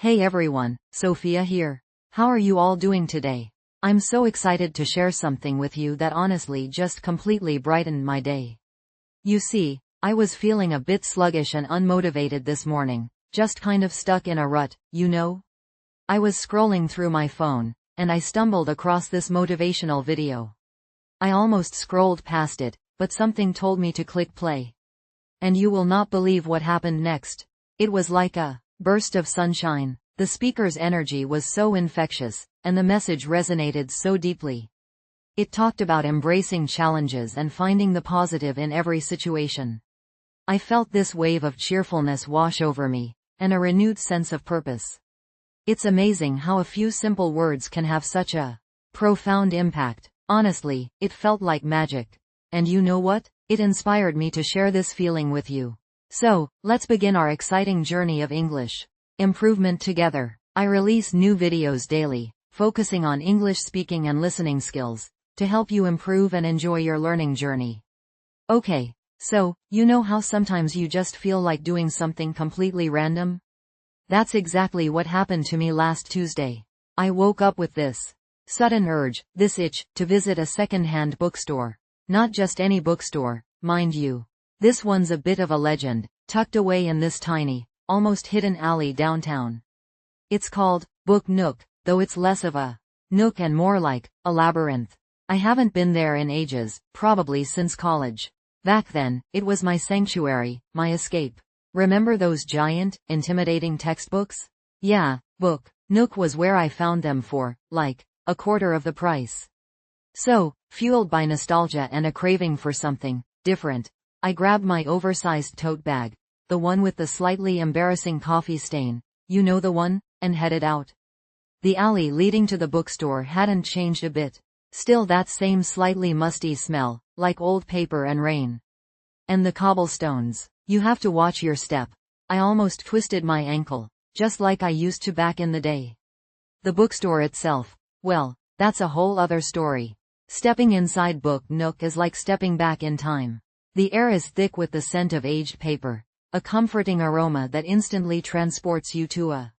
Hey everyone, Sophia here. How are you all doing today? I'm so excited to share something with you that honestly just completely brightened my day. You see, I was feeling a bit sluggish and unmotivated this morning, just kind of stuck in a rut, you know? I was scrolling through my phone, and I stumbled across this motivational video. I almost scrolled past it, but something told me to click play. And you will not believe what happened next. It was like a burst of sunshine. The speaker's energy was so infectious, and the message resonated so deeply. It talked about embracing challenges and finding the positive in every situation. I felt this wave of cheerfulness wash over me, and a renewed sense of purpose. It's amazing how a few simple words can have such a profound impact. Honestly, it felt like magic. And you know what? It inspired me to share this feeling with you. So, let's begin our exciting journey of English improvement together. I release new videos daily, focusing on English speaking and listening skills, to help you improve and enjoy your learning journey. Okay, so, you know how sometimes you just feel like doing something completely random? That's exactly what happened to me last Tuesday. I woke up with this sudden urge, this itch, to visit a second-hand bookstore. Not just any bookstore, mind you. This one's a bit of a legend, tucked away in this tiny, almost hidden alley downtown. It's called Book Nook, though it's less of a nook and more like a labyrinth. I haven't been there in ages, probably since college. Back then, it was my sanctuary, my escape. Remember those giant, intimidating textbooks? Yeah, Book Nook was where I found them for, like, a quarter of the price. So, fueled by nostalgia and a craving for something different, I grabbed my oversized tote bag, the one with the slightly embarrassing coffee stain, you know the one, and headed out. The alley leading to the bookstore hadn't changed a bit. Still that same slightly musty smell, like old paper and rain. And the cobblestones. You have to watch your step. I almost twisted my ankle, just like I used to back in the day. The bookstore itself, well, that's a whole other story. Stepping inside Book Nook is like stepping back in time. The air is thick with the scent of aged paper, a comforting aroma that instantly transports you to a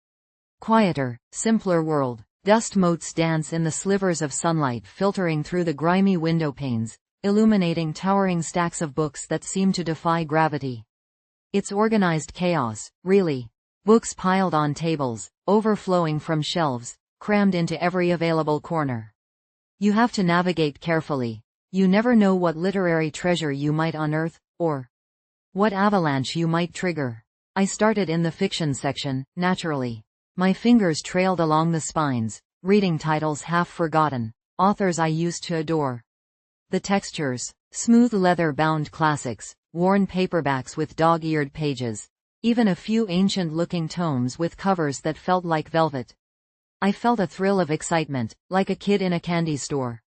quieter, simpler world. Dust motes dance in the slivers of sunlight filtering through the grimy window panes, illuminating towering stacks of books that seem to defy gravity. It's organized chaos, really. Books piled on tables, overflowing from shelves, crammed into every available corner. You have to navigate carefully. You never know what literary treasure you might unearth, or what avalanche you might trigger. I started in the fiction section, naturally. My fingers trailed along the spines, reading titles half forgotten, authors I used to adore. The textures, smooth leather-bound classics, worn paperbacks with dog-eared pages, even a few ancient-looking tomes with covers that felt like velvet. I felt a thrill of excitement, like a kid in a candy store.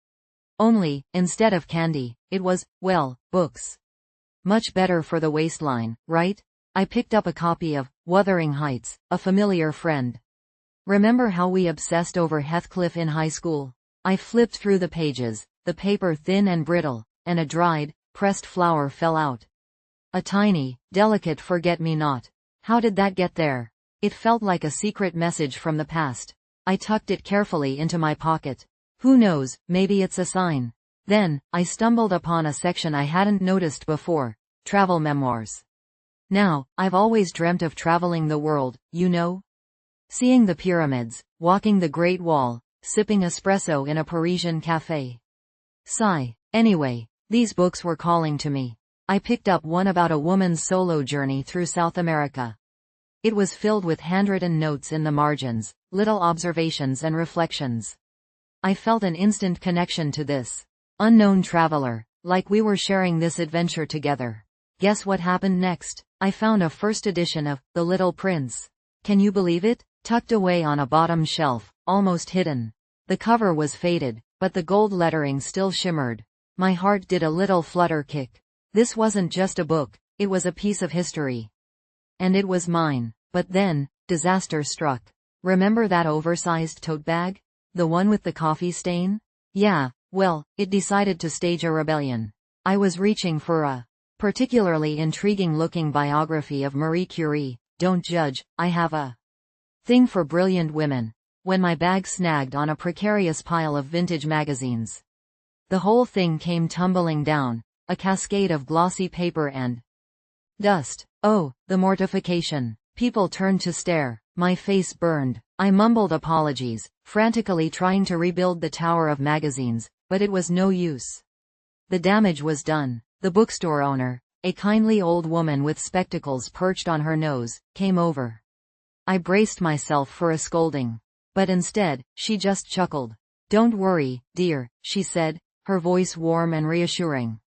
Only, instead of candy, it was, well, books. Much better for the waistline, right? I picked up a copy of Wuthering Heights, a familiar friend. Remember how we obsessed over Heathcliff in high school? I flipped through the pages, the paper thin and brittle, and a dried, pressed flower fell out. A tiny, delicate forget-me-not. How did that get there? It felt like a secret message from the past. I tucked it carefully into my pocket. Who knows, maybe it's a sign. Then, I stumbled upon a section I hadn't noticed before, travel memoirs. Now, I've always dreamt of traveling the world, you know? Seeing the pyramids, walking the Great Wall, sipping espresso in a Parisian cafe. Sigh. Anyway, these books were calling to me. I picked up one about a woman's solo journey through South America. It was filled with handwritten notes in the margins, little observations and reflections. I felt an instant connection to this unknown traveler, like we were sharing this adventure together. Guess what happened next? I found a first edition of The Little Prince. Can you believe it? Tucked away on a bottom shelf, almost hidden. The cover was faded, but the gold lettering still shimmered. My heart did a little flutter kick. This wasn't just a book, it was a piece of history. And it was mine. But then, disaster struck. Remember that oversized tote bag? The one with the coffee stain? Yeah, well, it decided to stage a rebellion. I was reaching for a particularly intriguing-looking biography of Marie Curie. Don't judge, I have a thing for brilliant women, when my bag snagged on a precarious pile of vintage magazines. The whole thing came tumbling down, a cascade of glossy paper and dust. Oh, the mortification. People turned to stare. My face burned. I mumbled apologies, frantically trying to rebuild the tower of magazines, but it was no use. The damage was done. The bookstore owner, a kindly old woman with spectacles perched on her nose, came over. I braced myself for a scolding. But instead, she just chuckled. "Don't worry, dear," she said, her voice warm and reassuring.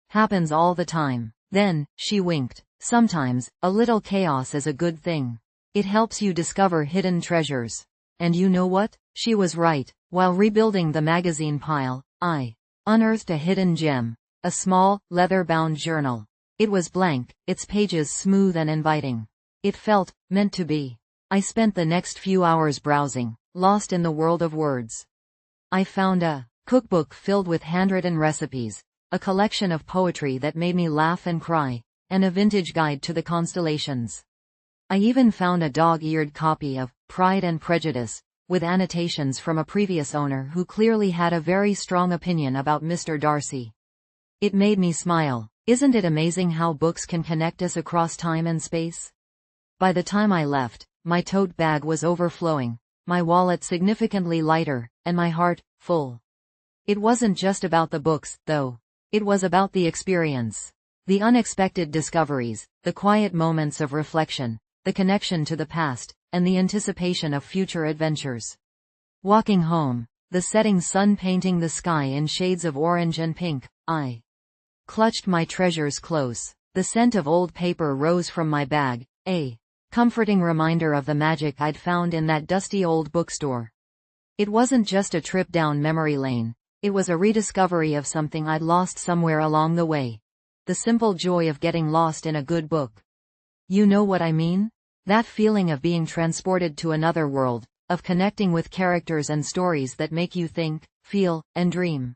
"Happens all the time." Then, she winked. "Sometimes, a little chaos is a good thing. It helps you discover hidden treasures." And you know what? She was right. While rebuilding the magazine pile, I unearthed a hidden gem. A small, leather-bound journal. It was blank, its pages smooth and inviting. It felt meant to be. I spent the next few hours browsing, lost in the world of words. I found a cookbook filled with handwritten recipes, a collection of poetry that made me laugh and cry, and a vintage guide to the constellations. I even found a dog-eared copy of Pride and Prejudice, with annotations from a previous owner who clearly had a very strong opinion about Mr. Darcy. It made me smile. Isn't it amazing how books can connect us across time and space? By the time I left, my tote bag was overflowing, my wallet significantly lighter, and my heart full. It wasn't just about the books, though. It was about the experience. The unexpected discoveries, the quiet moments of reflection, the connection to the past, and the anticipation of future adventures. Walking home, the setting sun painting the sky in shades of orange and pink, I clutched my treasures close. The scent of old paper rose from my bag, a comforting reminder of the magic I'd found in that dusty old bookstore. It wasn't just a trip down memory lane. It was a rediscovery of something I'd lost somewhere along the way. The simple joy of getting lost in a good book. You know what I mean? That feeling of being transported to another world, of connecting with characters and stories that make you think, feel, and dream.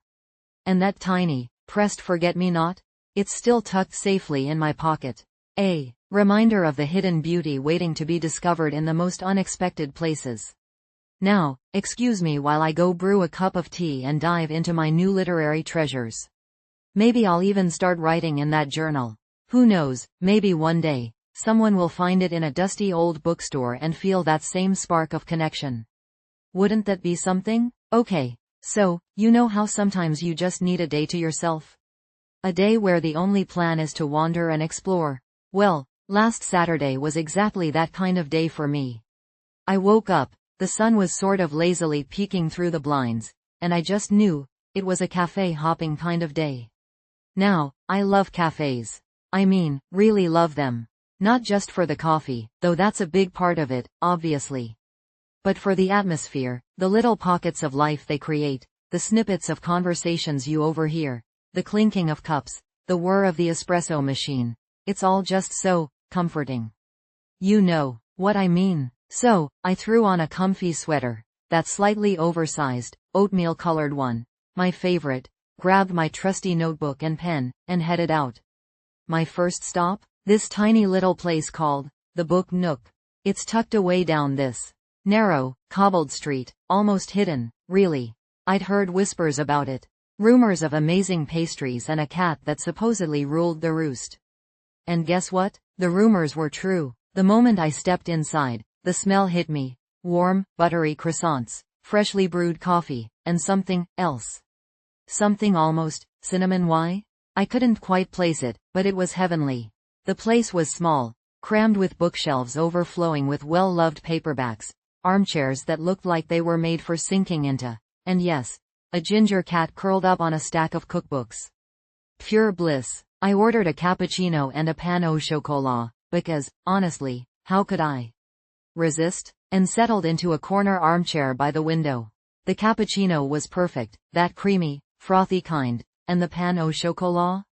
And that tiny, pressed forget-me-not? It's still tucked safely in my pocket. A reminder of the hidden beauty waiting to be discovered in the most unexpected places. Now, excuse me while I go brew a cup of tea and dive into my new literary treasures. Maybe I'll even start writing in that journal. Who knows, maybe one day, someone will find it in a dusty old bookstore and feel that same spark of connection. Wouldn't that be something? Okay. So, you know how sometimes you just need a day to yourself? A day where the only plan is to wander and explore. Well, last Saturday was exactly that kind of day for me. I woke up, the sun was sort of lazily peeking through the blinds, and I just knew, it was a cafe-hopping kind of day. Now, I love cafes. I mean, really love them. Not just for the coffee, though that's a big part of it, obviously. But for the atmosphere, the little pockets of life they create, the snippets of conversations you overhear, the clinking of cups, the whir of the espresso machine. It's all just so comforting. You know what I mean. So, I threw on a comfy sweater, that slightly oversized, oatmeal-colored one, my favorite, grabbed my trusty notebook and pen, and headed out. My first stop? This tiny little place called the Book Nook. It's tucked away down this narrow, cobbled street, almost hidden, really. I'd heard whispers about it. Rumors of amazing pastries and a cat that supposedly ruled the roost. And guess what? The rumors were true. The moment I stepped inside, the smell hit me. Warm, buttery croissants, freshly brewed coffee, and something else. Something almost cinnamon. Why? I couldn't quite place it, but it was heavenly. The place was small, crammed with bookshelves overflowing with well-loved paperbacks, armchairs that looked like they were made for sinking into, and yes, a ginger cat curled up on a stack of cookbooks. Pure bliss. I ordered a cappuccino and a pain au chocolat, because, honestly, how could I resist? And settled into a corner armchair by the window. The cappuccino was perfect, that creamy, frothy kind, and the pain au chocolat?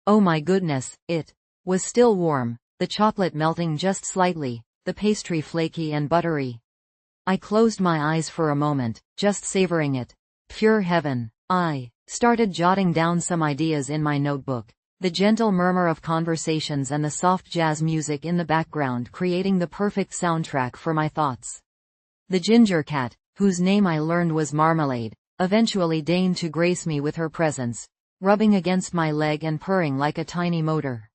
Oh my goodness, it was still warm, the chocolate melting just slightly, the pastry flaky and buttery. I closed my eyes for a moment, just savoring it. Pure heaven. I started jotting down some ideas in my notebook. the gentle murmur of conversations and the soft jazz music in the background creating the perfect soundtrack for my thoughts. The ginger cat, whose name I learned was Marmalade, eventually deigned to grace me with her presence, rubbing against my leg and purring like a tiny motor.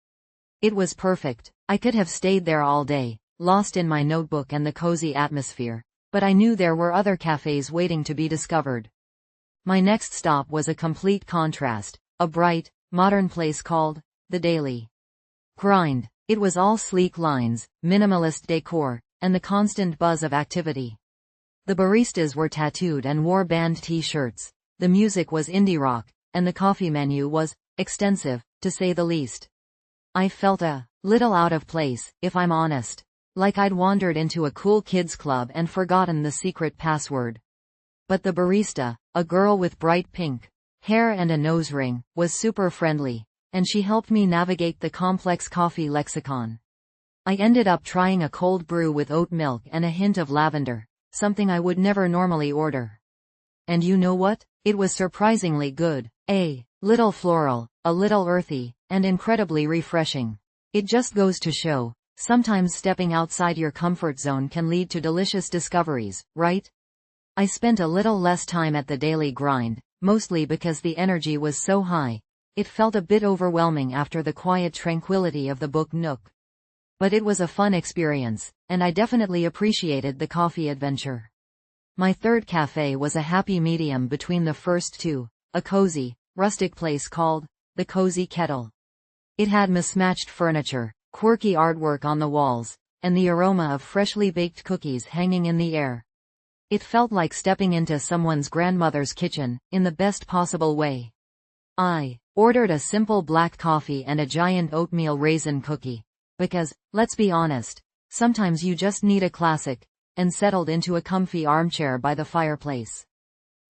It was perfect. I could have stayed there all day, lost in my notebook and the cozy atmosphere, but I knew there were other cafes waiting to be discovered. My next stop was a complete contrast, a bright, modern place called the Daily Grind. It was all sleek lines, minimalist decor, and the constant buzz of activity. The baristas were tattooed and wore band t-shirts, the music was indie rock, and the coffee menu was extensive, to say the least. I felt a little out of place, if I'm honest. Like I'd wandered into a cool kids club and forgotten the secret password. But the barista, a girl with bright pink hair and a nose ring, was super friendly, and she helped me navigate the complex coffee lexicon. I ended up trying a cold brew with oat milk and a hint of lavender, something I would never normally order. And you know what? It was surprisingly good. A little floral, a little earthy, and incredibly refreshing. It just goes to show, sometimes stepping outside your comfort zone can lead to delicious discoveries, right? I spent a little less time at the Daily Grind, mostly because the energy was so high. It felt a bit overwhelming after the quiet tranquility of the book nook. But it was a fun experience, and I definitely appreciated the coffee adventure. My third cafe was a happy medium between the first two, a cozy, rustic place called the Cozy Kettle. It had mismatched furniture, quirky artwork on the walls, and the aroma of freshly baked cookies hanging in the air. It felt like stepping into someone's grandmother's kitchen, in the best possible way. I ordered a simple black coffee and a giant oatmeal raisin cookie, because, let's be honest, sometimes you just need a classic, and settled into a comfy armchair by the fireplace.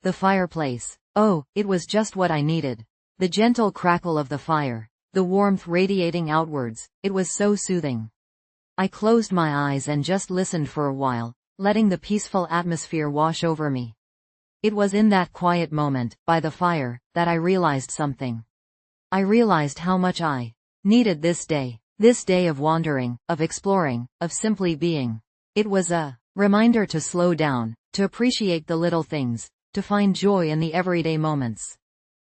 The fireplace. Oh, it was just what I needed. The gentle crackle of the fire, the warmth radiating outwards, it was so soothing. I closed my eyes and just listened for a while, letting the peaceful atmosphere wash over me. It was in that quiet moment, by the fire, that I realized something. I realized how much I needed this day of wandering, of exploring, of simply being. It was a reminder to slow down, to appreciate the little things, to find joy in the everyday moments.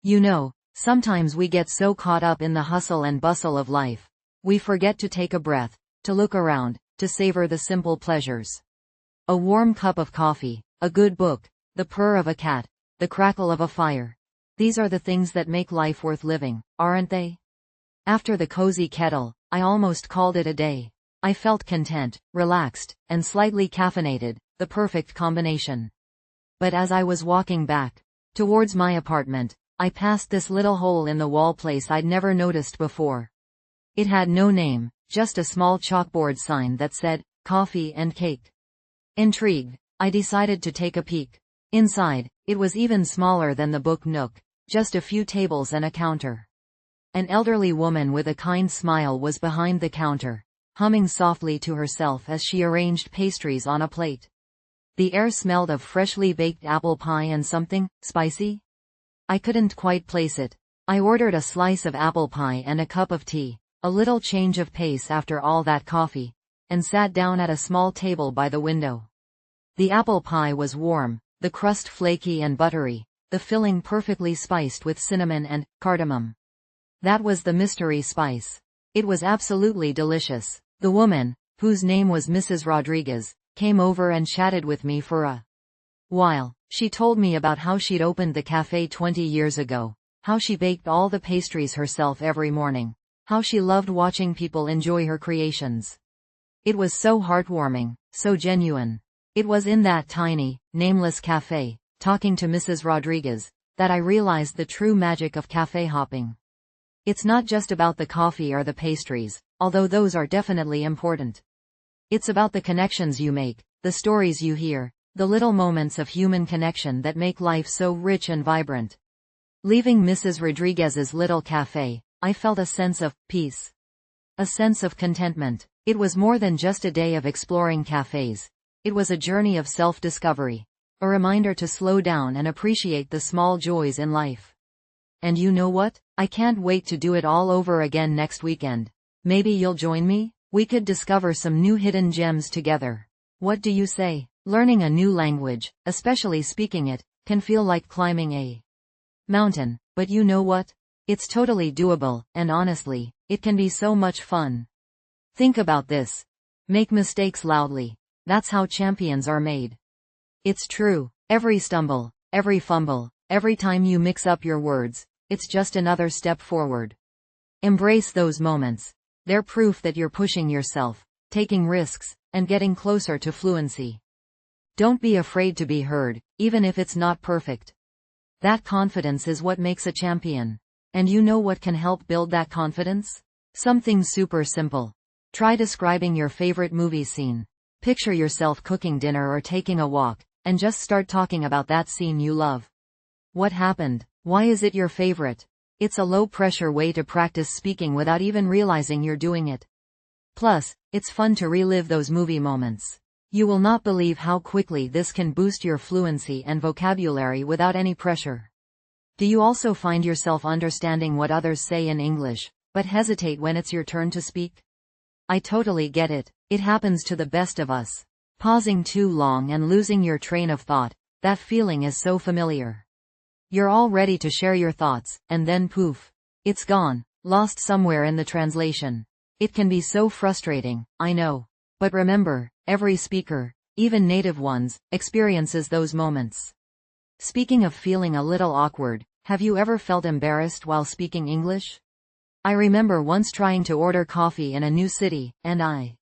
You know, sometimes we get so caught up in the hustle and bustle of life, we forget to take a breath, to look around, to savor the simple pleasures. A warm cup of coffee, a good book, the purr of a cat, the crackle of a fire. These are the things that make life worth living, aren't they? After the Cozy Kettle, I almost called it a day. I felt content, relaxed, and slightly caffeinated, the perfect combination. But as I was walking back towards my apartment, I passed this little hole in the wall place I'd never noticed before. It had no name, just a small chalkboard sign that said, "Coffee and Cake." Intrigued, I decided to take a peek. Inside, it was even smaller than the book nook, just a few tables and a counter. An elderly woman with a kind smile was behind the counter, humming softly to herself as she arranged pastries on a plate. The air smelled of freshly baked apple pie and something spicy. I couldn't quite place it. I ordered a slice of apple pie and a cup of tea, a little change of pace after all that coffee, and sat down at a small table by the window. The apple pie was warm, the crust flaky and buttery, the filling perfectly spiced with cinnamon and cardamom. That was the mystery spice. It was absolutely delicious. The woman, whose name was Mrs. Rodriguez, came over and chatted with me for a while. She told me about how she'd opened the cafe 20 years ago, how she baked all the pastries herself every morning, how she loved watching people enjoy her creations. It was so heartwarming, so genuine. It was in that tiny, nameless cafe, talking to Mrs. Rodriguez, that I realized the true magic of cafe hopping. It's not just about the coffee or the pastries, although those are definitely important. It's about the connections you make, the stories you hear, the little moments of human connection that make life so rich and vibrant. Leaving Mrs. Rodriguez's little cafe, I felt a sense of peace. A sense of contentment. It was more than just a day of exploring cafes. It was a journey of self-discovery. A reminder to slow down and appreciate the small joys in life. And you know what? I can't wait to do it all over again next weekend. Maybe you'll join me? We could discover some new hidden gems together. What do you say? Learning a new language, especially speaking it, can feel like climbing a mountain, but you know what? It's totally doable, and honestly, it can be so much fun. Think about this. Make mistakes loudly. That's how champions are made. It's true. Every stumble, every fumble, every time you mix up your words, it's just another step forward. Embrace those moments. They're proof that you're pushing yourself, taking risks, and getting closer to fluency. Don't be afraid to be heard, even if it's not perfect. That confidence is what makes a champion. And you know what can help build that confidence? Something super simple. Try describing your favorite movie scene. Picture yourself cooking dinner or taking a walk, and just start talking about that scene you love. What happened? Why is it your favorite? It's a low-pressure way to practice speaking without even realizing you're doing it. Plus, it's fun to relive those movie moments. You will not believe how quickly this can boost your fluency and vocabulary without any pressure. Do you also find yourself understanding what others say in English, but hesitate when it's your turn to speak? I totally get it. It happens to the best of us. Pausing too long and losing your train of thought, that feeling is so familiar. You're all ready to share your thoughts, and then poof. It's gone, lost somewhere in the translation. It can be so frustrating, I know. But remember, every speaker, even native ones, experiences those moments. Speaking of feeling a little awkward, have you ever felt embarrassed while speaking English? I remember once trying to order coffee in a new city, and I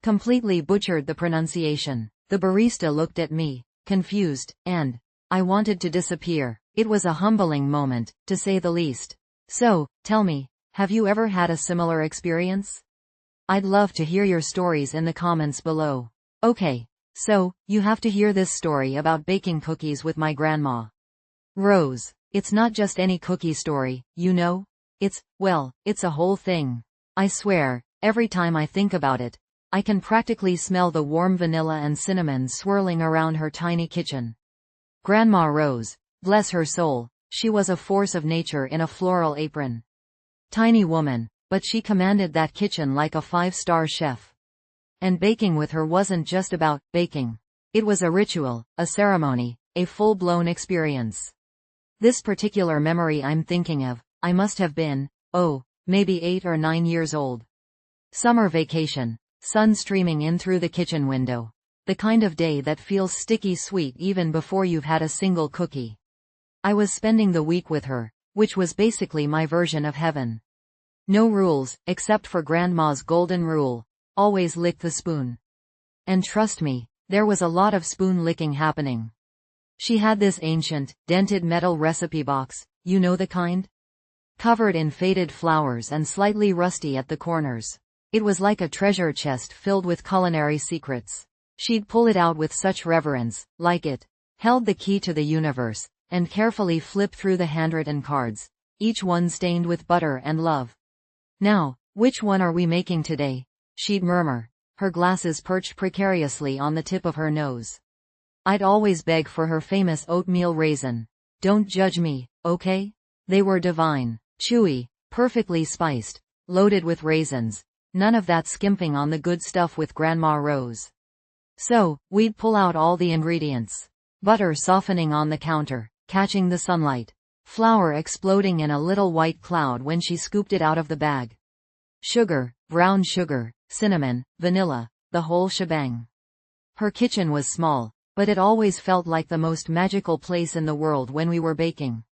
completely butchered the pronunciation. The barista looked at me, confused, and I wanted to disappear. It was a humbling moment, to say the least. So, tell me, have you ever had a similar experience? I'd love to hear your stories in the comments below. Okay, so, you have to hear this story about baking cookies with my grandma. Rose. It's not just any cookie story, you know? It's a whole thing. I swear, every time I think about it, I can practically smell the warm vanilla and cinnamon swirling around her tiny kitchen. Grandma Rose, bless her soul, she was a force of nature in a floral apron. Tiny woman, but she commanded that kitchen like a five-star chef. And baking with her wasn't just about baking. It was a ritual, a ceremony, a full-blown experience. This particular memory I'm thinking of, I must have been, maybe 8 or 9 years old. Summer vacation, sun streaming in through the kitchen window. The kind of day that feels sticky sweet even before you've had a single cookie. I was spending the week with her, which was basically my version of heaven. No rules, except for Grandma's golden rule, always lick the spoon. And trust me, there was a lot of spoon licking happening. She had this ancient, dented metal recipe box, you know the kind? Covered in faded flowers and slightly rusty at the corners. It was like a treasure chest filled with culinary secrets. She'd pull it out with such reverence, like it held the key to the universe, and carefully flip through the handwritten cards, each one stained with butter and love. Now, which one are we making today? She'd murmur, her glasses perched precariously on the tip of her nose. I'd always beg for her famous oatmeal raisin. Don't judge me, okay? They were divine, chewy, perfectly spiced, loaded with raisins. None of that skimping on the good stuff with Grandma Rose. So, we'd pull out all the ingredients. Butter softening on the counter, catching the sunlight. Flour exploding in a little white cloud when she scooped it out of the bag. Sugar, brown sugar, cinnamon, vanilla, the whole shebang. Her kitchen was small, but it always felt like the most magical place in the world when we were baking.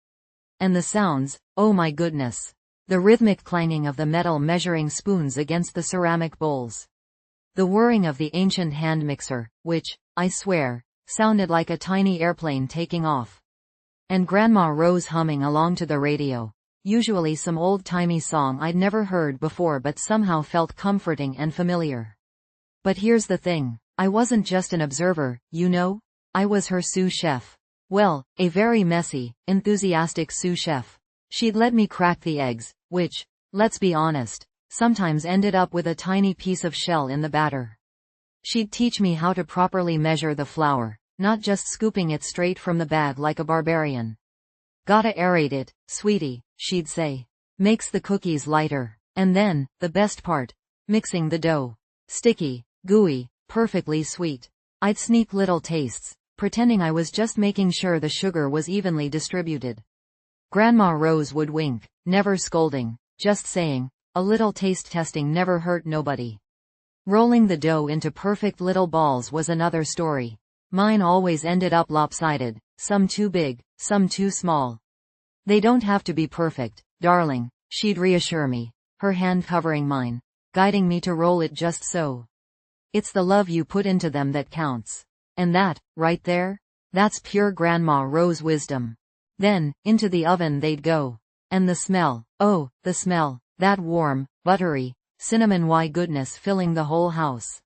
And the sounds, oh my goodness. The rhythmic clanging of the metal measuring spoons against the ceramic bowls. The whirring of the ancient hand mixer, which, I swear, sounded like a tiny airplane taking off. And Grandma Rose humming along to the radio, usually some old-timey song I'd never heard before but somehow felt comforting and familiar. But here's the thing, I wasn't just an observer, you know? I was her sous chef. Well, a very messy, enthusiastic sous chef. She'd let me crack the eggs, which, let's be honest, sometimes ended up with a tiny piece of shell in the batter. She'd teach me how to properly measure the flour, not just scooping it straight from the bag like a barbarian. Gotta aerate it, sweetie, she'd say. makes the cookies lighter. And then, the best part, mixing the dough. Sticky, gooey, perfectly sweet. I'd sneak little tastes, pretending I was just making sure the sugar was evenly distributed. Grandma Rose would wink, never scolding, just saying, a little taste testing never hurt nobody. Rolling the dough into perfect little balls was another story. Mine always ended up lopsided, some too big, some too small. They don't have to be perfect, darling, she'd reassure me, her hand covering mine, guiding me to roll it just so. It's the love you put into them that counts. And that, right there? That's pure Grandma Rose wisdom. Then, into the oven they'd go. And the smell, oh, the smell, that warm, buttery, cinnamon goodness filling the whole house.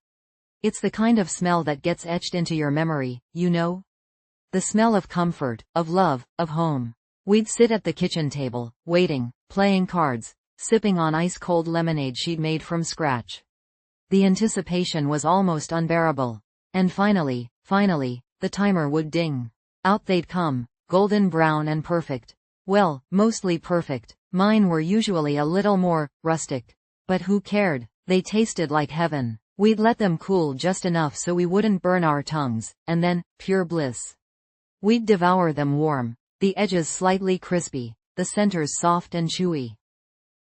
It's the kind of smell that gets etched into your memory, you know? The smell of comfort, of love, of home. We'd sit at the kitchen table, waiting, playing cards, sipping on ice-cold lemonade she'd made from scratch. The anticipation was almost unbearable. And finally, the timer would ding. Out they'd come, golden brown and perfect. Well, mostly perfect. Mine were usually a little more rustic. But who cared? They tasted like heaven. We'd let them cool just enough so we wouldn't burn our tongues, and then, pure bliss. We'd devour them warm, the edges slightly crispy, the centers soft and chewy.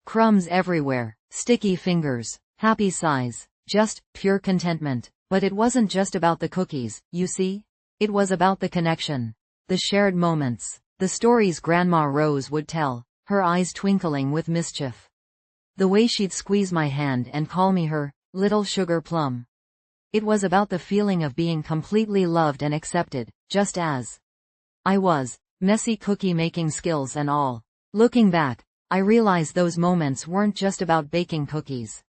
Crumbs everywhere, sticky fingers, happy sighs, just pure contentment. But it wasn't just about the cookies, you see? It was about the connection. The shared moments. The stories Grandma Rose would tell, her eyes twinkling with mischief. The way she'd squeeze my hand and call me her little sugar plum. It was about the feeling of being completely loved and accepted, just as I was, messy cookie-making skills and all. Looking back, I realize those moments weren't just about baking cookies.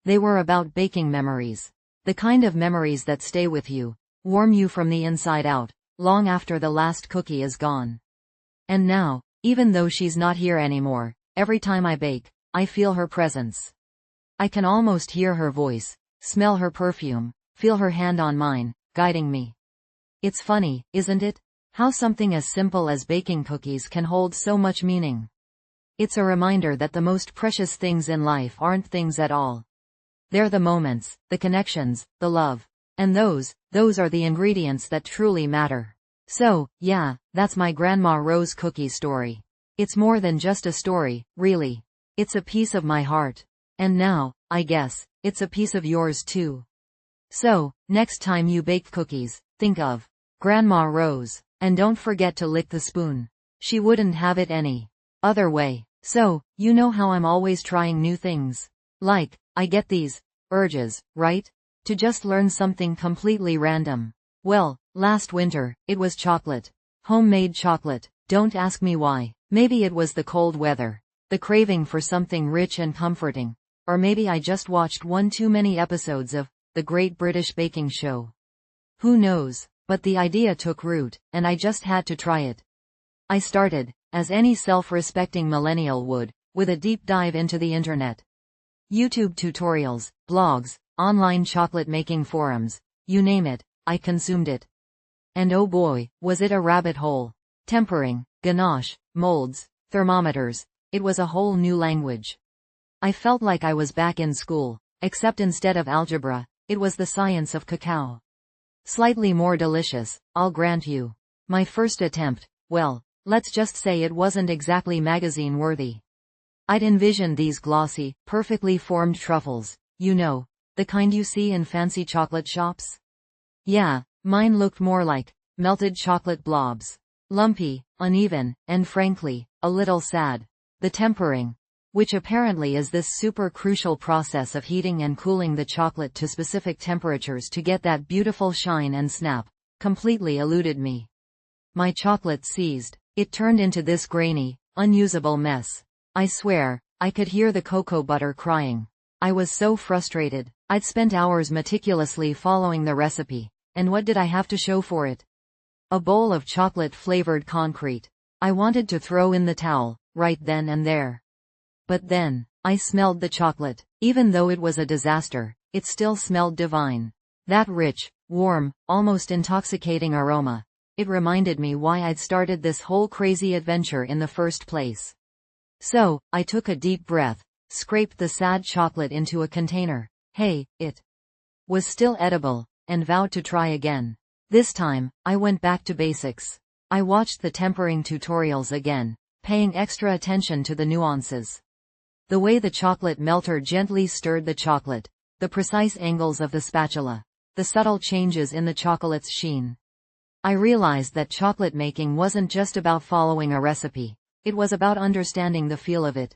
They were about baking memories. The kind of memories that stay with you, warm you from the inside out, long after the last cookie is gone. And now, even though she's not here anymore, every time I bake, I feel her presence. I can almost hear her voice, smell her perfume, feel her hand on mine, guiding me. It's funny, isn't it? How something as simple as baking cookies can hold so much meaning. It's a reminder that the most precious things in life aren't things at all. They're the moments, the connections, the love. And those are the ingredients that truly matter. So, yeah, that's my Grandma Rose cookie story. It's more than just a story, really. It's a piece of my heart. And now, I guess, it's a piece of yours too. So, next time you bake cookies, think of Grandma Rose. And don't forget to lick the spoon. She wouldn't have it any other way. So, you know how I'm always trying new things. Like, I get these urges, right? To just learn something completely random. Well, last winter, it was chocolate. Homemade chocolate. Don't ask me why. Maybe it was the cold weather. The craving for something rich and comforting. Or maybe I just watched one too many episodes of The Great British Baking Show. Who knows? But the idea took root, and I just had to try it. I started, as any self-respecting millennial would, with a deep dive into the internet. YouTube tutorials, blogs, online chocolate-making forums, you name it, I consumed it. And oh boy, was it a rabbit hole. Tempering, ganache, molds, thermometers, it was a whole new language. I felt like I was back in school, except instead of algebra, it was the science of cacao. Slightly more delicious, I'll grant you. My first attempt, well, let's just say it wasn't exactly magazine-worthy. I'd envisioned these glossy, perfectly formed truffles, you know, the kind you see in fancy chocolate shops. Yeah, mine looked more like melted chocolate blobs. Lumpy, uneven, and frankly, a little sad. The tempering, which apparently is this super crucial process of heating and cooling the chocolate to specific temperatures to get that beautiful shine and snap, completely eluded me. My chocolate seized. It turned into this grainy, unusable mess. I swear, I could hear the cocoa butter crying. I was so frustrated. I'd spent hours meticulously following the recipe, and what did I have to show for it? A bowl of chocolate-flavored concrete. I wanted to throw in the towel, right then and there. But then, I smelled the chocolate. Even though it was a disaster, it still smelled divine. That rich, warm, almost intoxicating aroma. It reminded me why I'd started this whole crazy adventure in the first place. So, I took a deep breath, scraped the sad chocolate into a container. Hey, it was still edible, and vowed to try again. This time, I went back to basics. I watched the tempering tutorials again, paying extra attention to the nuances. The way the chocolate melter gently stirred the chocolate, the precise angles of the spatula, the subtle changes in the chocolate's sheen. I realized that chocolate making wasn't just about following a recipe. It was about understanding the feel of it.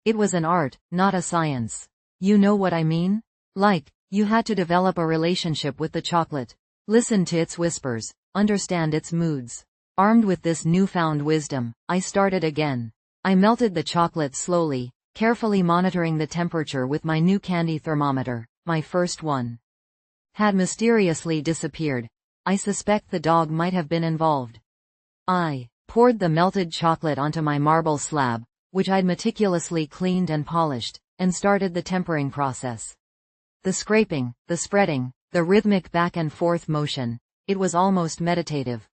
It was an art, not a science. You know what I mean? Like, you had to develop a relationship with the chocolate. Listen to its whispers, understand its moods. Armed with this newfound wisdom, I started again. I melted the chocolate slowly, carefully monitoring the temperature with my new candy thermometer. My first one had mysteriously disappeared. I suspect the dog might have been involved. I poured the melted chocolate onto my marble slab, which I'd meticulously cleaned and polished, and started the tempering process. The scraping, the spreading, the rhythmic back and forth motion, it was almost meditative.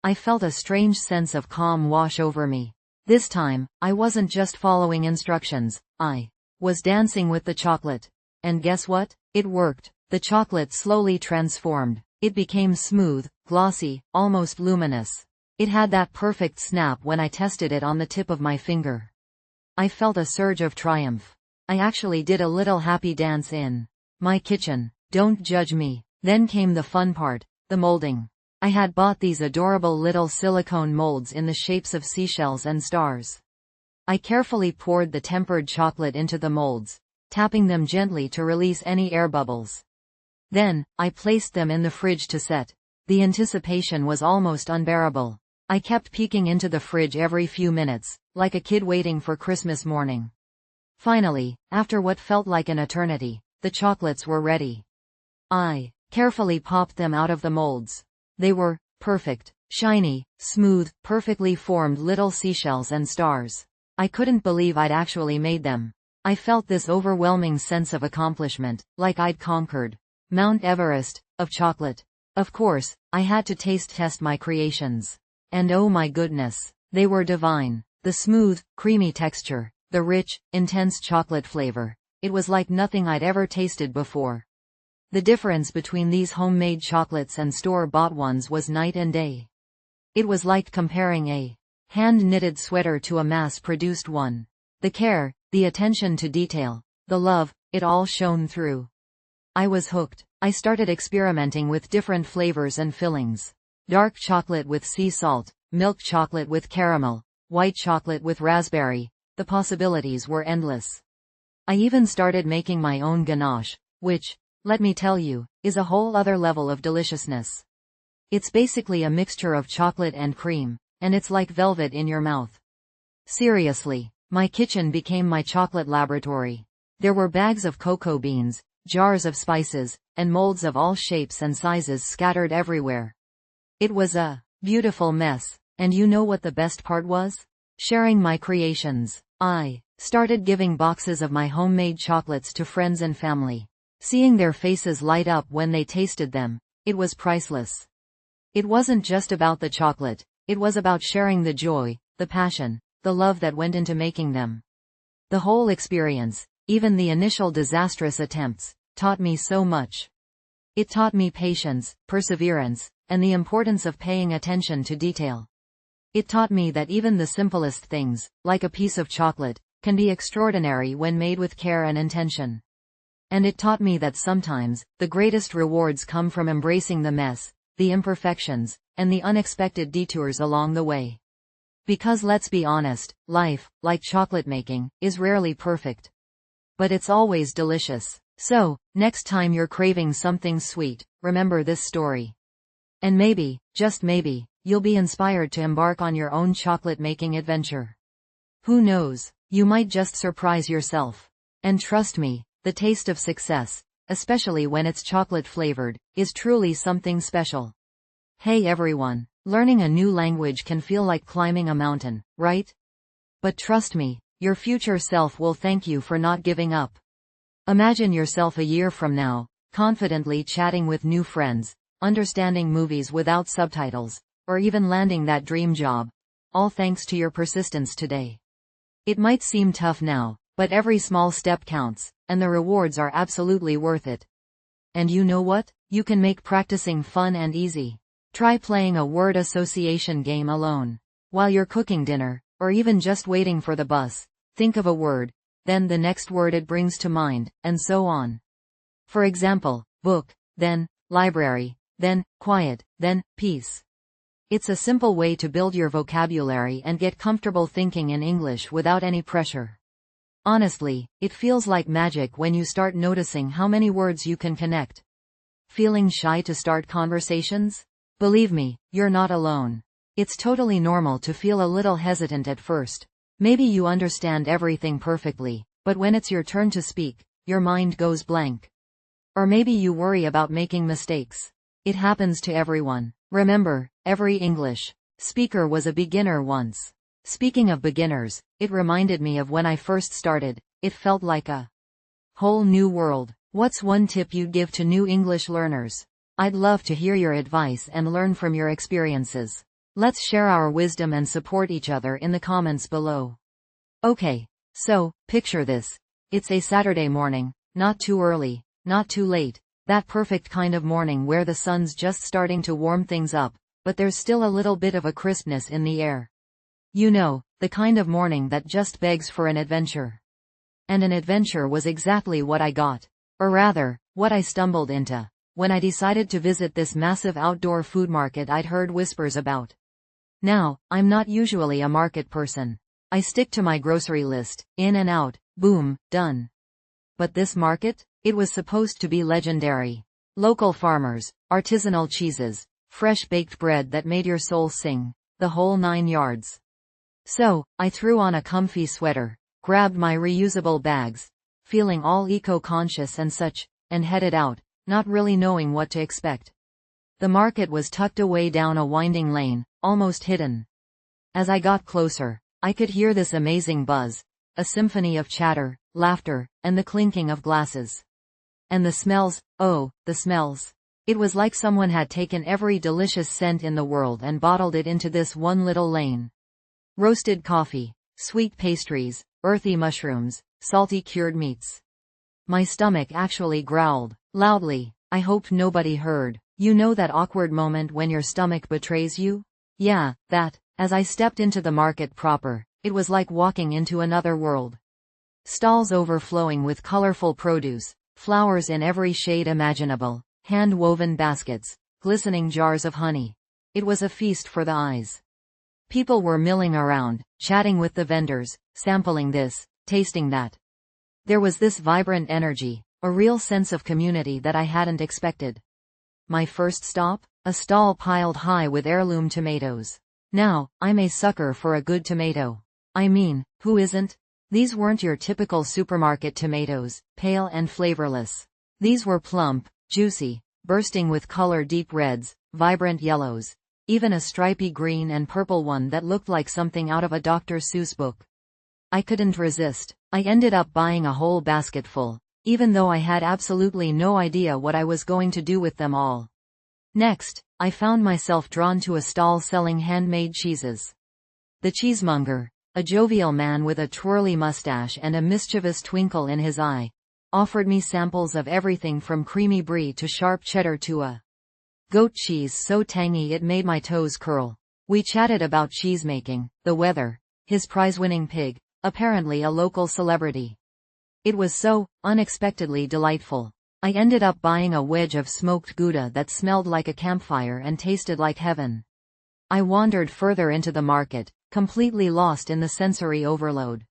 I felt a strange sense of calm wash over me. This time, I wasn't just following instructions, I was dancing with the chocolate. And guess what? It worked. The chocolate slowly transformed. It became smooth, glossy, almost luminous. It had that perfect snap when I tested it on the tip of my finger. I felt a surge of triumph. I actually did a little happy dance in my kitchen. Don't judge me. Then came the fun part, the molding. I had bought these adorable little silicone molds in the shapes of seashells and stars. I carefully poured the tempered chocolate into the molds, tapping them gently to release any air bubbles. Then, I placed them in the fridge to set. The anticipation was almost unbearable. I kept peeking into the fridge every few minutes, like a kid waiting for Christmas morning. Finally, after what felt like an eternity, the chocolates were ready. I carefully popped them out of the molds. They were perfect, shiny, smooth, perfectly formed little seashells and stars. I couldn't believe I'd actually made them. I felt this overwhelming sense of accomplishment, like I'd conquered Mount Everest of chocolate. Of course, I had to taste test my creations. And oh my goodness, they were divine. The smooth, creamy texture, the rich, intense chocolate flavor. It was like nothing I'd ever tasted before. The difference between these homemade chocolates and store-bought ones was night and day. It was like comparing a hand-knitted sweater to a mass-produced one. The care, the attention to detail, the love, it all shone through. I was hooked. I started experimenting with different flavors and fillings. Dark chocolate with sea salt, milk chocolate with caramel, white chocolate with raspberry. The possibilities were endless. I even started making my own ganache, which, let me tell you, is a whole other level of deliciousness. It's basically a mixture of chocolate and cream, and it's like velvet in your mouth. Seriously, my kitchen became my chocolate laboratory. There were bags of cocoa beans, jars of spices, and molds of all shapes and sizes scattered everywhere. It was a beautiful mess, and you know what the best part was? Sharing my creations. I started giving boxes of my homemade chocolates to friends and family. Seeing their faces light up when they tasted them, it was priceless. It wasn't just about the chocolate, it was about sharing the joy, the passion, the love that went into making them. The whole experience, even the initial disastrous attempts, taught me so much. It taught me patience, perseverance, and the importance of paying attention to detail. It taught me that even the simplest things, like a piece of chocolate, can be extraordinary when made with care and intention. And it taught me that sometimes, the greatest rewards come from embracing the mess, the imperfections, and the unexpected detours along the way. Because let's be honest, life, like chocolate making, is rarely perfect. But it's always delicious. So, next time you're craving something sweet, remember this story. And maybe, just maybe, you'll be inspired to embark on your own chocolate-making adventure. Who knows, you might just surprise yourself. And trust me, the taste of success, especially when it's chocolate-flavored, is truly something special. Hey everyone, learning a new language can feel like climbing a mountain, right? But trust me, your future self will thank you for not giving up. Imagine yourself a year from now, confidently chatting with new friends, understanding movies without subtitles, or even landing that dream job. All thanks to your persistence today. It might seem tough now, but every small step counts, and the rewards are absolutely worth it. And you know what? You can make practicing fun and easy. Try playing a word association game alone. While you're cooking dinner, or even just waiting for the bus, think of a word, then the next word it brings to mind, and so on. For example, book, then library, then quiet, then peace. It's a simple way to build your vocabulary and get comfortable thinking in English without any pressure. Honestly, it feels like magic when you start noticing how many words you can connect. Feeling shy to start conversations? Believe me, you're not alone. It's totally normal to feel a little hesitant at first. Maybe you understand everything perfectly, but when it's your turn to speak, your mind goes blank. Or maybe you worry about making mistakes. It happens to everyone. Remember, every English speaker was a beginner once. Speaking of beginners, it reminded me of when I first started. It felt like a whole new world. What's one tip you'd give to new English learners? I'd love to hear your advice and learn from your experiences. Let's share our wisdom and support each other in the comments below. Okay, so, picture this. It's a Saturday morning, not too early, not too late. That perfect kind of morning where the sun's just starting to warm things up, but there's still a little bit of a crispness in the air. You know, the kind of morning that just begs for an adventure. And an adventure was exactly what I got. Or rather, what I stumbled into, when I decided to visit this massive outdoor food market I'd heard whispers about. Now, I'm not usually a market person. I stick to my grocery list, in and out, boom, done. But this market? It was supposed to be legendary. Local farmers, artisanal cheeses, fresh baked bread that made your soul sing, the whole 9 yards. So, I threw on a comfy sweater, grabbed my reusable bags, feeling all eco-conscious and such, and headed out, not really knowing what to expect. The market was tucked away down a winding lane, almost hidden. As I got closer, I could hear this amazing buzz, a symphony of chatter, laughter, and the clinking of glasses. And the smells, oh, the smells. It was like someone had taken every delicious scent in the world and bottled it into this one little lane. Roasted coffee, sweet pastries, earthy mushrooms, salty cured meats. My stomach actually growled, loudly. I hoped nobody heard. You know that awkward moment when your stomach betrays you? Yeah, that. As I stepped into the market proper, it was like walking into another world. Stalls overflowing with colorful produce, flowers in every shade imaginable, hand-woven baskets, glistening jars of honey. It was a feast for the eyes. People were milling around, chatting with the vendors, sampling this, tasting that. There was this vibrant energy, a real sense of community that I hadn't expected. My first stop? A stall piled high with heirloom tomatoes. Now, I'm a sucker for a good tomato. I mean, who isn't? These weren't your typical supermarket tomatoes, pale and flavorless. These were plump, juicy, bursting with color, deep reds, vibrant yellows, even a stripy green and purple one that looked like something out of a Dr. Seuss book. I couldn't resist. I ended up buying a whole basketful, even though I had absolutely no idea what I was going to do with them all. Next, I found myself drawn to a stall selling handmade cheeses. The cheesemonger, a jovial man with a twirly mustache and a mischievous twinkle in his eye, offered me samples of everything from creamy brie to sharp cheddar to a goat cheese so tangy it made my toes curl. We chatted about cheesemaking, the weather, his prize-winning pig, apparently a local celebrity. It was so unexpectedly delightful. I ended up buying a wedge of smoked Gouda that smelled like a campfire and tasted like heaven. I wandered further into the market, completely lost in the sensory overload.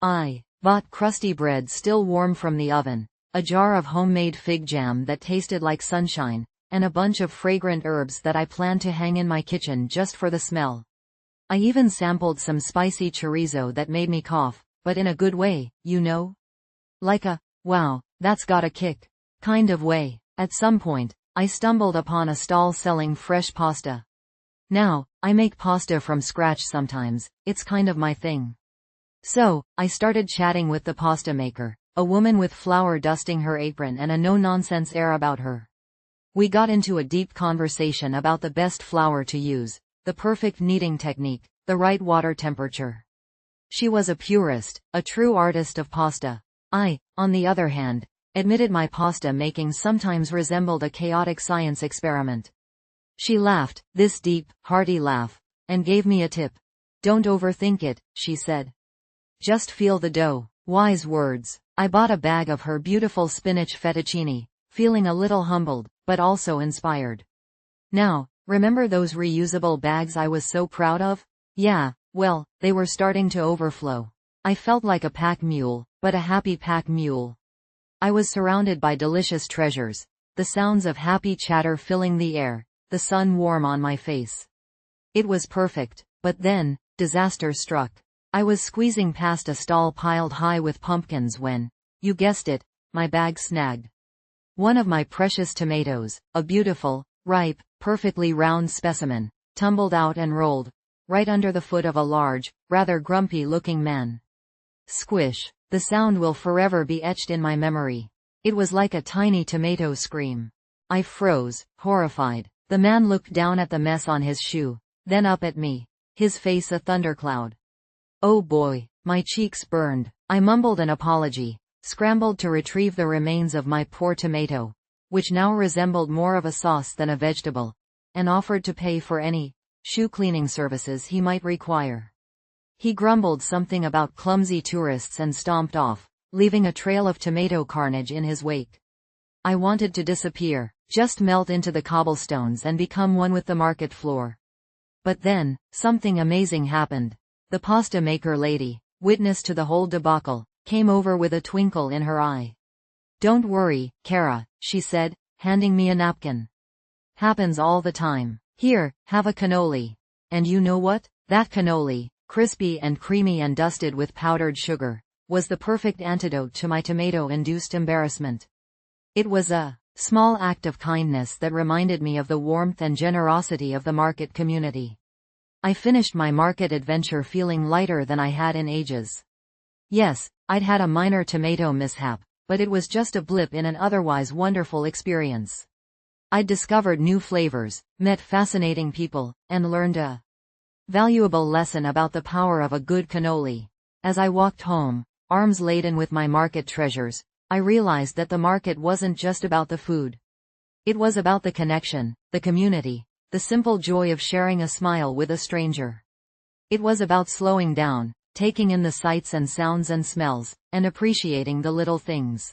I bought crusty bread still warm from the oven, a jar of homemade fig jam that tasted like sunshine, and a bunch of fragrant herbs that I planned to hang in my kitchen just for the smell. I even sampled some spicy chorizo that made me cough, but in a good way, you know? Like a, wow, that's got a kick kind of way. At some point, I stumbled upon a stall selling fresh pasta. Now, I make pasta from scratch sometimes, it's kind of my thing. So, I started chatting with the pasta maker, a woman with flour dusting her apron and a no-nonsense air about her. We got into a deep conversation about the best flour to use, the perfect kneading technique, the right water temperature. She was a purist, a true artist of pasta. I, on the other hand, admitted my pasta making sometimes resembled a chaotic science experiment. She laughed, this deep, hearty laugh, and gave me a tip. Don't overthink it, she said. Just feel the dough. Wise words. I bought a bag of her beautiful spinach fettuccine, feeling a little humbled, but also inspired. Now, remember those reusable bags I was so proud of? Yeah, well, they were starting to overflow. I felt like a pack mule, but a happy pack mule. I was surrounded by delicious treasures, the sounds of happy chatter filling the air, the sun warm on my face. It was perfect, but then, disaster struck. I was squeezing past a stall piled high with pumpkins when, you guessed it, my bag snagged. One of my precious tomatoes, a beautiful, ripe, perfectly round specimen, tumbled out and rolled, right under the foot of a large, rather grumpy-looking man. Squish. The sound will forever be etched in my memory. It was like a tiny tomato scream. I froze, horrified. The man looked down at the mess on his shoe, then up at me, his face a thundercloud. Oh boy, my cheeks burned. I mumbled an apology, scrambled to retrieve the remains of my poor tomato, which now resembled more of a sauce than a vegetable, and offered to pay for any shoe cleaning services he might require. He grumbled something about clumsy tourists and stomped off, leaving a trail of tomato carnage in his wake. I wanted to disappear, just melt into the cobblestones and become one with the market floor. But then, something amazing happened. The pasta maker lady, witness to the whole debacle, came over with a twinkle in her eye. Don't worry, Kara, she said, handing me a napkin. Happens all the time. Here, have a cannoli. And you know what? That cannoli, crispy and creamy and dusted with powdered sugar, was the perfect antidote to my tomato-induced embarrassment. It was a small act of kindness that reminded me of the warmth and generosity of the market community. I finished my market adventure feeling lighter than I had in ages. Yes, I'd had a minor tomato mishap, but it was just a blip in an otherwise wonderful experience. I'd discovered new flavors, met fascinating people, and learned a valuable lesson about the power of a good cannoli. As I walked home, arms laden with my market treasures, I realized that the market wasn't just about the food. It was about the connection, the community, the simple joy of sharing a smile with a stranger. It was about slowing down, taking in the sights and sounds and smells, and appreciating the little things.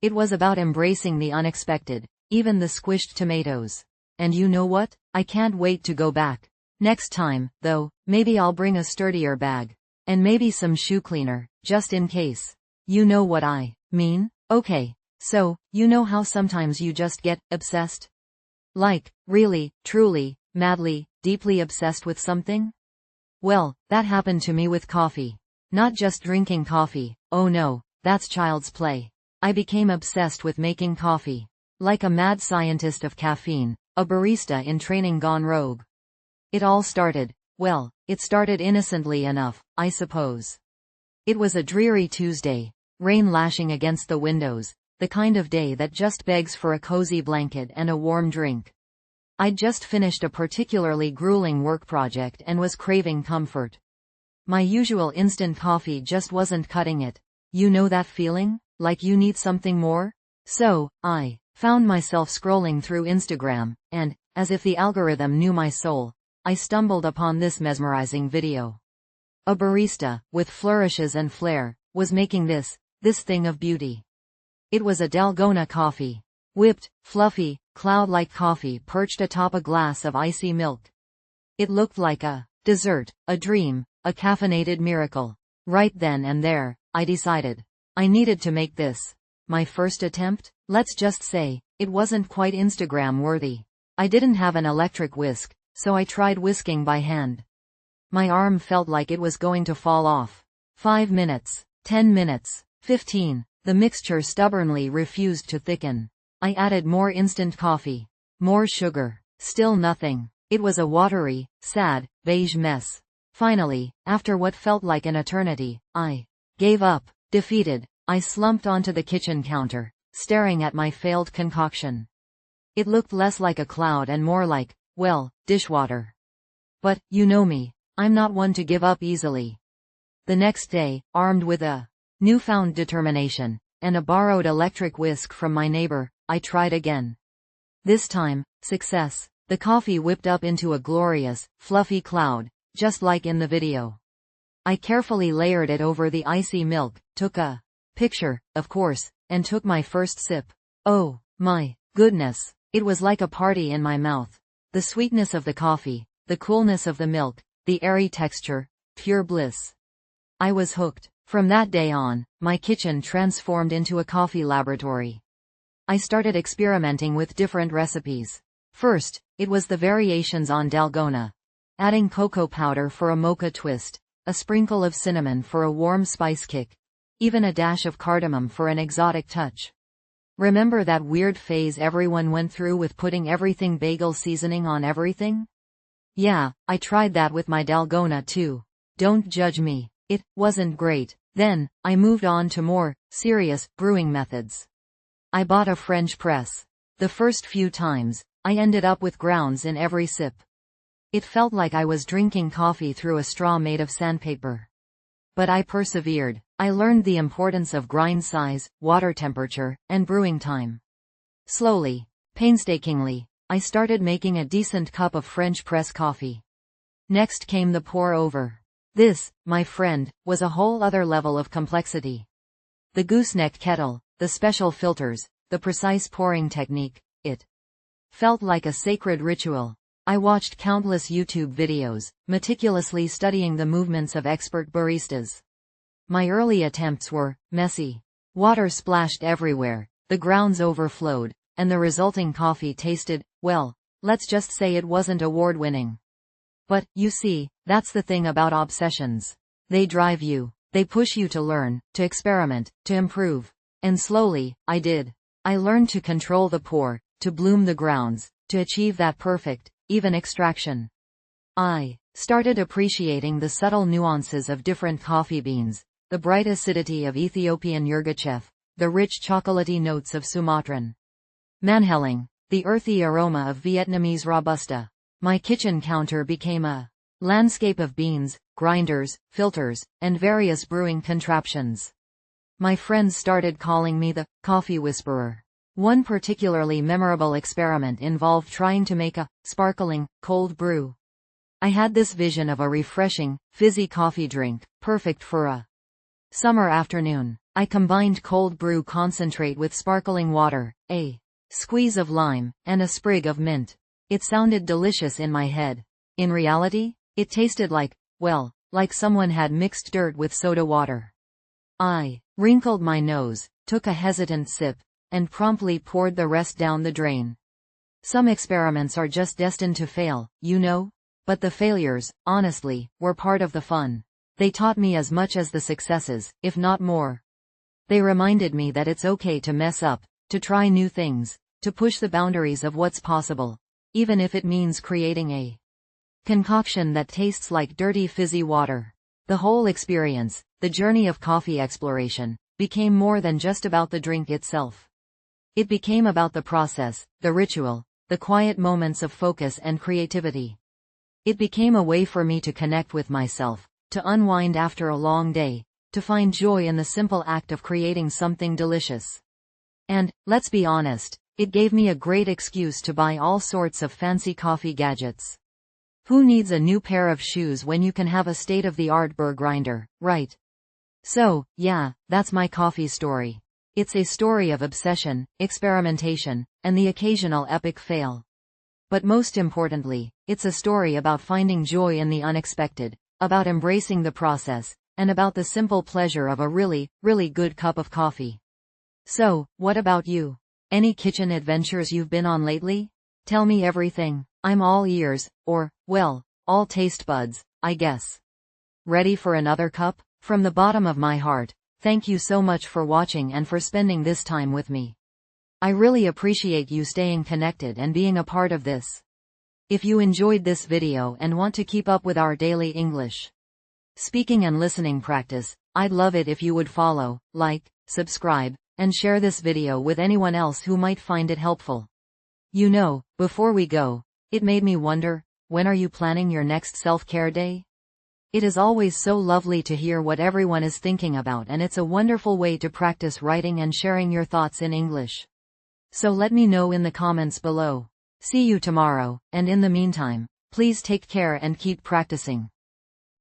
It was about embracing the unexpected, even the squished tomatoes. And you know what? I can't wait to go back. Next time, though, maybe I'll bring a sturdier bag. And maybe some shoe cleaner, just in case. You know what I mean? Okay. So, you know how sometimes you just get obsessed? Like, really, truly, madly, deeply obsessed with something? Well, that happened to me with coffee. Not just drinking coffee, oh no, that's child's play. I became obsessed with making coffee. Like a mad scientist of caffeine, a barista in training gone rogue. It all started, well, it started innocently enough, I suppose. It was a dreary Tuesday, rain lashing against the windows, the kind of day that just begs for a cozy blanket and a warm drink. I'd just finished a particularly grueling work project and was craving comfort. My usual instant coffee just wasn't cutting it. You know that feeling? Like you need something more? So, I found myself scrolling through Instagram, and, as if the algorithm knew my soul, I stumbled upon this mesmerizing video. A barista, with flourishes and flair, was making this thing of beauty. It was a Dalgona coffee. Whipped, fluffy, cloud-like coffee perched atop a glass of icy milk. It looked like a dessert, a dream, a caffeinated miracle. Right then and there, I decided. I needed to make this. My first attempt? Let's just say, it wasn't quite Instagram-worthy. I didn't have an electric whisk, so I tried whisking by hand. My arm felt like it was going to fall off. 5 minutes, 10 minutes, 15. The mixture stubbornly refused to thicken. I added more instant coffee. More sugar. Still nothing. It was a watery, sad, beige mess. Finally, after what felt like an eternity, I gave up. Defeated, I slumped onto the kitchen counter, staring at my failed concoction. It looked less like a cloud and more like, well, dishwater. But, you know me. I'm not one to give up easily. The next day, armed with a newfound determination, and a borrowed electric whisk from my neighbor, I tried again. This time, success. The coffee whipped up into a glorious, fluffy cloud, just like in the video. I carefully layered it over the icy milk, took a picture, of course, and took my first sip. Oh, my goodness. It was like a party in my mouth. The sweetness of the coffee, the coolness of the milk, the airy texture, pure bliss. I was hooked. From that day on, my kitchen transformed into a coffee laboratory. I started experimenting with different recipes. First, it was the variations on dalgona. Adding cocoa powder for a mocha twist, a sprinkle of cinnamon for a warm spice kick, even a dash of cardamom for an exotic touch. Remember that weird phase everyone went through with putting everything bagel seasoning on everything? Yeah, I tried that with my dalgona too. Don't judge me. It wasn't great. Then, I moved on to more serious brewing methods. I bought a French press. The first few times, I ended up with grounds in every sip. It felt like I was drinking coffee through a straw made of sandpaper. But I persevered. I learned the importance of grind size, water temperature, and brewing time. Slowly, painstakingly, I started making a decent cup of French press coffee. Next came the pour over. This, my friend, was a whole other level of complexity. The gooseneck kettle, the special filters, the precise pouring technique, it felt like a sacred ritual. I watched countless YouTube videos, meticulously studying the movements of expert baristas. My early attempts were messy. Water splashed everywhere, the grounds overflowed, and the resulting coffee tasted, well, let's just say it wasn't award-winning. But, you see, that's the thing about obsessions. They drive you. They push you to learn, to experiment, to improve. And slowly, I did. I learned to control the pour, to bloom the grounds, to achieve that perfect, even extraction. I started appreciating the subtle nuances of different coffee beans, the bright acidity of Ethiopian Yirgacheffe, the rich chocolatey notes of Sumatran Manheling, the earthy aroma of Vietnamese Robusta. My kitchen counter became a landscape of beans, grinders, filters, and various brewing contraptions. My friends started calling me the coffee whisperer. One particularly memorable experiment involved trying to make a sparkling, cold brew. I had this vision of a refreshing, fizzy coffee drink, perfect for a summer afternoon. I combined cold brew concentrate with sparkling water, a squeeze of lime, and a sprig of mint. It sounded delicious in my head. In reality, it tasted like, well, like someone had mixed dirt with soda water. I wrinkled my nose, took a hesitant sip, and promptly poured the rest down the drain. Some experiments are just destined to fail, you know? But the failures, honestly, were part of the fun. They taught me as much as the successes, if not more. They reminded me that it's okay to mess up, to try new things, to push the boundaries of what's possible, even if it means creating a concoction that tastes like dirty fizzy water. The whole experience, the journey of coffee exploration, became more than just about the drink itself. It became about the process, the ritual, the quiet moments of focus and creativity. It became a way for me to connect with myself, to unwind after a long day, to find joy in the simple act of creating something delicious. And, let's be honest, it gave me a great excuse to buy all sorts of fancy coffee gadgets. Who needs a new pair of shoes when you can have a state-of-the-art burr grinder, right? So, yeah, that's my coffee story. It's a story of obsession, experimentation, and the occasional epic fail. But most importantly, it's a story about finding joy in the unexpected, about embracing the process, and about the simple pleasure of a really, really good cup of coffee. So, what about you? Any kitchen adventures you've been on lately? Tell me everything. I'm all ears, or, well, all taste buds, I guess. Ready for another cup? From the bottom of my heart, thank you so much for watching and for spending this time with me. I really appreciate you staying connected and being a part of this. If you enjoyed this video and want to keep up with our daily English speaking and listening practice, I'd love it if you would follow, like, subscribe, and share this video with anyone else who might find it helpful. You know, before we go, it made me wonder, when are you planning your next self-care day? It is always so lovely to hear what everyone is thinking about, and it's a wonderful way to practice writing and sharing your thoughts in English. So let me know in the comments below. See you tomorrow, and in the meantime, please take care and keep practicing.